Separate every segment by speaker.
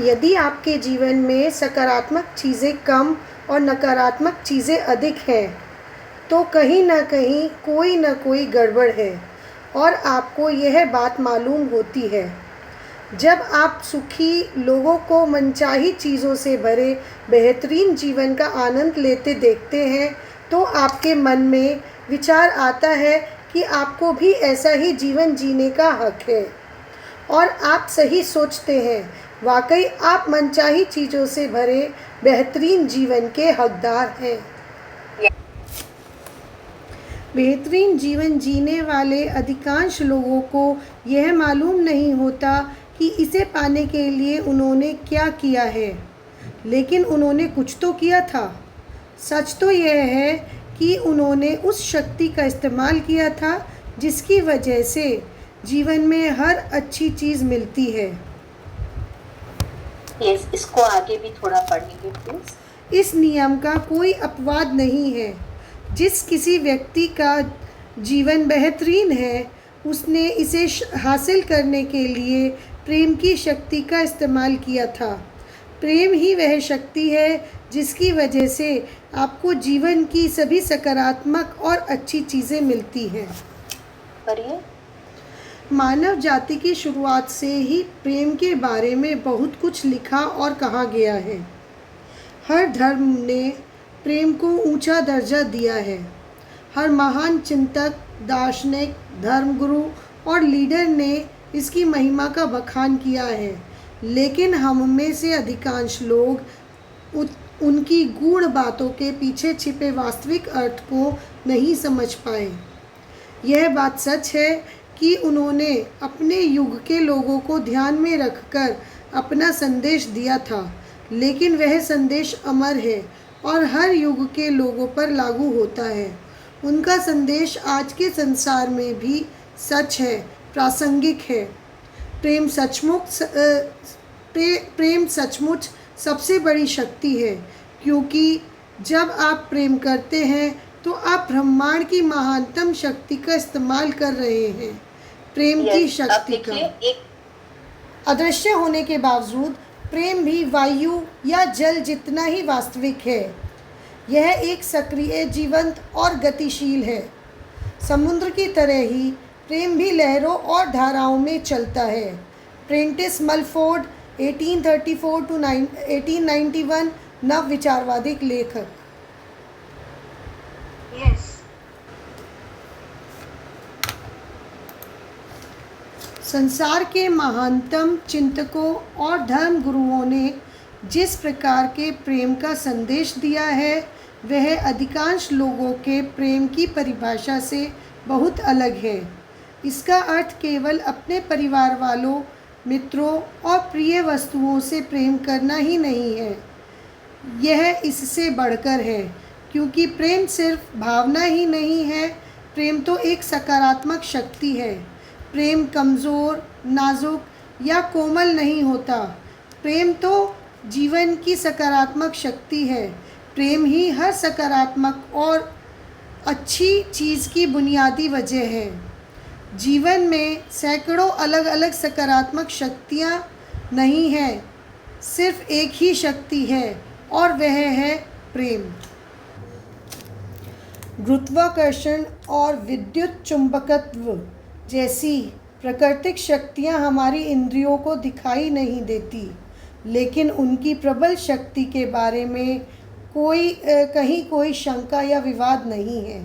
Speaker 1: यदि आपके जीवन में सकारात्मक चीज़ें कम और नकारात्मक चीज़ें अधिक हैं, तो कहीं ना कहीं कोई ना कोई गड़बड़ है और आपको यह बात मालूम होती है। जब आप सुखी लोगों को मनचाही चीज़ों से भरे बेहतरीन जीवन का आनंद लेते देखते हैं, तो आपके मन में विचार आता है कि आपको भी ऐसा ही जीवन जीने का हक है और आप सही सोचते हैं। वाकई आप मनचाही चीज़ों से भरे बेहतरीन जीवन के हकदार हैं। बेहतरीन जीवन जीने वाले अधिकांश लोगों को यह मालूम नहीं होता कि इसे पाने के लिए उन्होंने क्या किया है, लेकिन उन्होंने कुछ तो किया था। सच तो यह है कि उन्होंने उस शक्ति का इस्तेमाल किया था जिसकी वजह से जीवन में हर अच्छी चीज़ मिलती है।
Speaker 2: इसको आगे भी थोड़ा पढ़ेंगे प्लीज।
Speaker 1: इस नियम का कोई अपवाद नहीं है। जिस किसी व्यक्ति का जीवन बेहतरीन है, उसने इसे हासिल करने के लिए प्रेम की शक्ति का इस्तेमाल किया था। प्रेम ही वह शक्ति है जिसकी वजह से आपको जीवन की सभी सकारात्मक और अच्छी चीज़ें मिलती हैं।
Speaker 2: करिए।
Speaker 1: मानव जाति की शुरुआत से ही प्रेम के बारे में बहुत कुछ लिखा और कहा गया है। हर धर्म ने प्रेम को ऊंचा दर्जा दिया है। हर महान चिंतक, दार्शनिक, धर्मगुरु और लीडर ने इसकी महिमा का बखान किया है, लेकिन हम में से अधिकांश लोग उनकी गूढ़ बातों के पीछे छिपे वास्तविक अर्थ को नहीं समझ पाए। यह बात सच है कि उन्होंने अपने युग के लोगों को ध्यान में रखकर अपना संदेश दिया था, लेकिन वह संदेश अमर है और हर युग के लोगों पर लागू होता है। उनका संदेश आज के संसार में भी सच है, प्रासंगिक है। प्रेम सचमुच सबसे बड़ी शक्ति है, क्योंकि जब आप प्रेम करते हैं तो आप ब्रह्मांड की महानतम शक्ति का इस्तेमाल कर रहे हैं। प्रेम की शक्ति का अदृश्य होने के बावजूद प्रेम भी वायु या जल जितना ही वास्तविक है। यह एक सक्रिय, जीवंत और गतिशील है। समुद्र की तरह ही प्रेम भी लहरों और धाराओं में चलता है। प्रेंटिस मलफोर्ड 1834 to 1891 नव विचारवादी लेखक। संसार के महानतम चिंतकों और धर्म गुरुओं ने जिस प्रकार के प्रेम का संदेश दिया है, वह अधिकांश लोगों के प्रेम की परिभाषा से बहुत अलग है। इसका अर्थ केवल अपने परिवार वालों, मित्रों और प्रिय वस्तुओं से प्रेम करना ही नहीं है। यह इससे बढ़कर है, क्योंकि प्रेम सिर्फ भावना ही नहीं है। प्रेम तो एक सकारात्मक शक्ति है। प्रेम कमज़ोर, नाजुक या कोमल नहीं होता। प्रेम तो जीवन की सकारात्मक शक्ति है। प्रेम ही हर सकारात्मक और अच्छी चीज़ की बुनियादी वजह है। जीवन में सैकड़ों अलग अलग सकारात्मक शक्तियाँ नहीं हैं, सिर्फ एक ही शक्ति है और वह है प्रेम। गुरुत्वाकर्षण और विद्युत चुंबकत्व जैसी प्राकृतिक शक्तियाँ हमारी इंद्रियों को दिखाई नहीं देती, लेकिन उनकी प्रबल शक्ति के बारे में कहीं कोई शंका या विवाद नहीं है।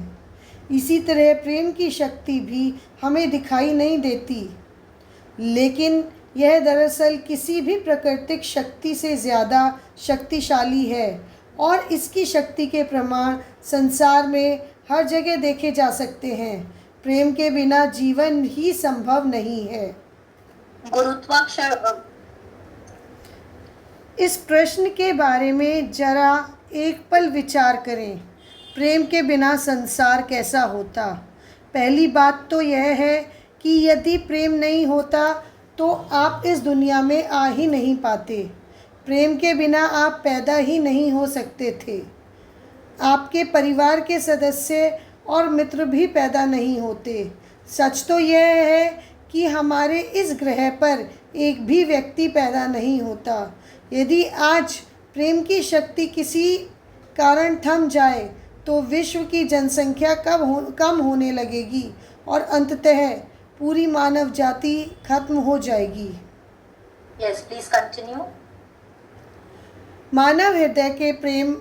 Speaker 1: इसी तरह प्रेम की शक्ति भी हमें दिखाई नहीं देती, लेकिन यह दरअसल किसी भी प्राकृतिक शक्ति से ज़्यादा शक्तिशाली है और इसकी शक्ति के प्रमाण संसार में हर जगह देखे जा सकते हैं। प्रेम के बिना जीवन ही संभव नहीं है।
Speaker 2: गुरुत्वाकर्षण।
Speaker 1: इस प्रश्न के बारे में जरा एक पल विचार करें। प्रेम के बिना संसार कैसा होता? पहली बात तो यह है कि यदि प्रेम नहीं होता तो आप इस दुनिया में आ ही नहीं पाते। प्रेम के बिना आप पैदा ही नहीं हो सकते थे। आपके परिवार के सदस्य और मित्र भी पैदा नहीं होते। सच तो यह है कि हमारे इस ग्रह पर एक भी व्यक्ति पैदा नहीं होता। यदि आज प्रेम की शक्ति किसी कारण थम जाए तो विश्व की जनसंख्या कम होने लगेगी और अंततः पूरी मानव जाति खत्म हो जाएगी।
Speaker 2: Yes, please continue.
Speaker 1: मानव हृदय के प्रेम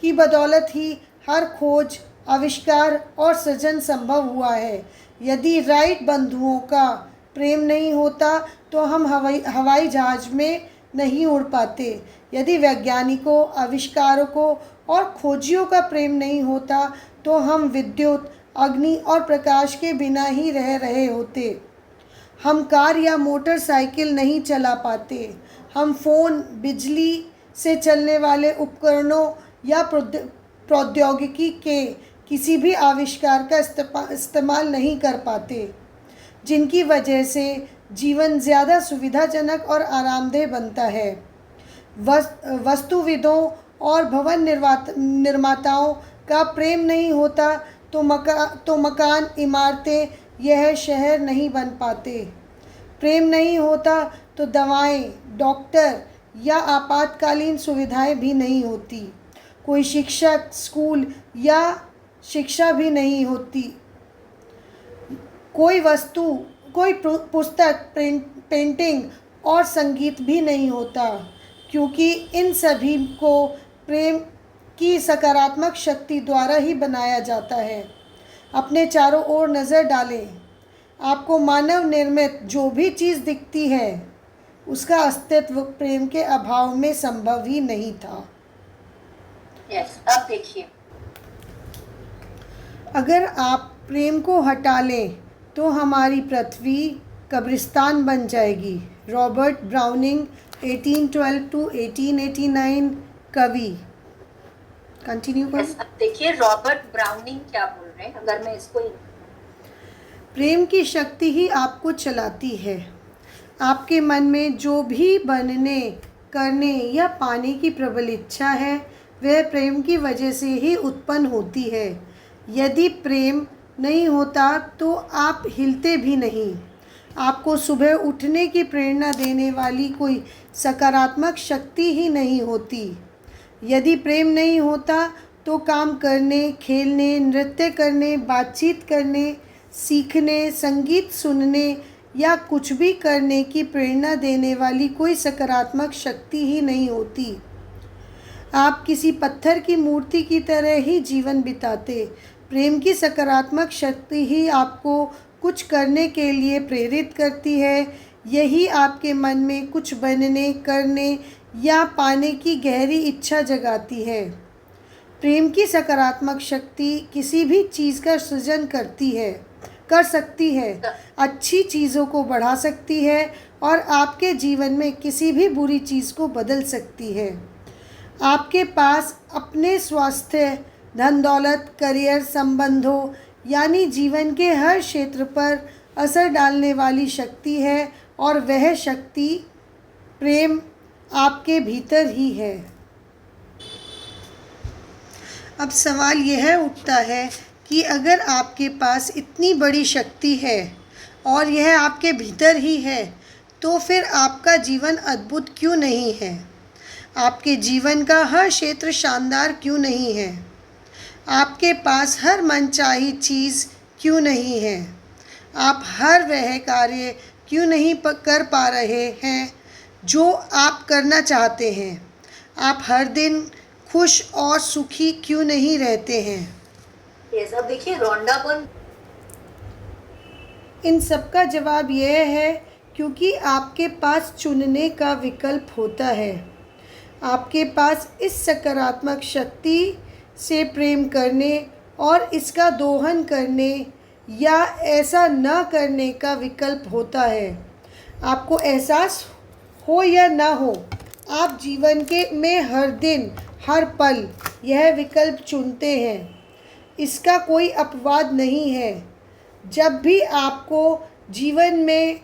Speaker 1: की बदौलत ही हर खोज, आविष्कार और सृजन संभव हुआ है। यदि राइट बंधुओं का प्रेम नहीं होता तो हम हवाई जहाज में नहीं उड़ पाते। यदि वैज्ञानिकों, आविष्कारकों और खोजियों का प्रेम नहीं होता तो हम विद्युत, अग्नि और प्रकाश के बिना ही रह रहे होते। हम कार या मोटरसाइकिल नहीं चला पाते। हम फ़ोन, बिजली से चलने वाले उपकरणों या प्रौद्योगिकी के किसी भी आविष्कार का इस्तेमाल नहीं कर पाते, जिनकी वजह से जीवन ज़्यादा सुविधाजनक और आरामदेह बनता है। वस्तुविदों और भवन निर्माताओं का प्रेम नहीं होता तो मकान, इमारतें, यह शहर नहीं बन पाते। प्रेम नहीं होता तो दवाएं, डॉक्टर या आपातकालीन सुविधाएं भी नहीं होती। कोई शिक्षक, स्कूल या शिक्षा भी नहीं होती। कोई वस्तु, कोई पुस्तक, पेंटिंग और संगीत भी नहीं होता, क्योंकि इन सभी को प्रेम की सकारात्मक शक्ति द्वारा ही बनाया जाता है। अपने चारों ओर नज़र डालें। आपको मानव निर्मित जो भी चीज़ दिखती है उसका अस्तित्व प्रेम के अभाव में संभव ही नहीं था।
Speaker 2: Yes, अब देखिए,
Speaker 1: अगर आप प्रेम को हटा लें तो हमारी पृथ्वी कब्रिस्तान बन जाएगी। रॉबर्ट ब्राउनिंग 1812 to 1889 कवि। कंटिन्यू करें।
Speaker 2: yes, अब देखिए रॉबर्ट ब्राउनिंग क्या बोल रहे हैं। अगर मैं इसको
Speaker 1: प्रेम की शक्ति ही आपको चलाती है। आपके मन में जो भी बनने, करने या पाने की प्रबल इच्छा है वह प्रेम की वजह से ही उत्पन्न होती है। यदि प्रेम नहीं होता तो आप हिलते भी नहीं। आपको सुबह उठने की प्रेरणा देने वाली कोई सकारात्मक शक्ति ही नहीं होती। यदि प्रेम नहीं होता तो काम करने, खेलने, नृत्य करने, बातचीत करने, सीखने, संगीत सुनने या कुछ भी करने की प्रेरणा देने वाली कोई सकारात्मक शक्ति ही नहीं होती। आप किसी पत्थर की मूर्ति की तरह ही जीवन बिताते। प्रेम की सकारात्मक शक्ति ही आपको कुछ करने के लिए प्रेरित करती है। यही आपके मन में कुछ बनने, करने या पाने की गहरी इच्छा जगाती है। प्रेम की सकारात्मक शक्ति किसी भी चीज़ का सृजन कर सकती है, अच्छी चीज़ों को बढ़ा सकती है और आपके जीवन में किसी भी बुरी चीज़ को बदल सकती है। आपके पास अपने स्वास्थ्य, धन दौलत, करियर, संबंधों यानी जीवन के हर क्षेत्र पर असर डालने वाली शक्ति है और वह शक्ति प्रेम आपके भीतर ही है। अब सवाल यह उठता है कि अगर आपके पास इतनी बड़ी शक्ति है और यह आपके भीतर ही है तो फिर आपका जीवन अद्भुत क्यों नहीं है? आपके जीवन का हर क्षेत्र शानदार क्यों नहीं है? आपके पास हर मनचाही चीज़ क्यों नहीं है? आप हर वह कार्य क्यों नहीं कर पा रहे हैं जो आप करना चाहते हैं? आप हर दिन खुश और सुखी क्यों नहीं रहते हैं?
Speaker 2: yes, अब देखिए रोंडा बर्न।
Speaker 1: इन सब का जवाब यह है क्योंकि आपके पास चुनने का विकल्प होता है। आपके पास इस सकारात्मक शक्ति से प्रेम करने और इसका दोहन करने या ऐसा न करने का विकल्प होता है। आपको एहसास हो या ना हो, आप जीवन में हर दिन, हर पल यह विकल्प चुनते हैं। इसका कोई अपवाद नहीं है। जब भी आपको जीवन में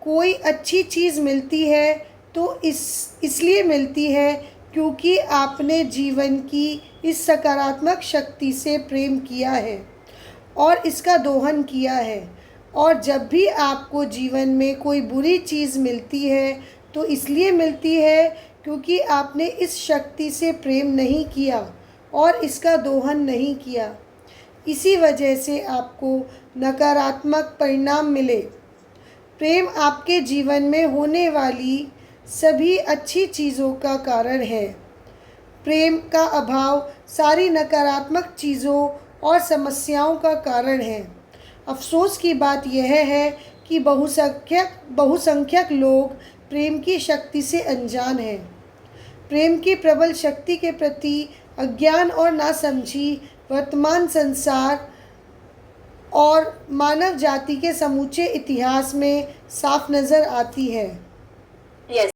Speaker 1: कोई अच्छी चीज़ मिलती है तो इसलिए मिलती है क्योंकि आपने जीवन की इस सकारात्मक शक्ति से प्रेम किया है और इसका दोहन किया है और जब भी आपको जीवन में कोई बुरी चीज़ मिलती है तो इसलिए मिलती है क्योंकि आपने इस शक्ति से प्रेम नहीं किया और इसका दोहन नहीं किया। इसी वजह से आपको नकारात्मक परिणाम मिले। प्रेम आपके जीवन में होने वाली सभी अच्छी चीज़ों का कारण है। प्रेम का अभाव सारी नकारात्मक चीज़ों और समस्याओं का कारण है। अफसोस की बात यह है कि बहुसंख्यक लोग प्रेम की शक्ति से अनजान हैं। प्रेम की प्रबल शक्ति के प्रति अज्ञान और नासमझी वर्तमान संसार और मानव जाति के समूचे इतिहास में साफ नज़र आती है।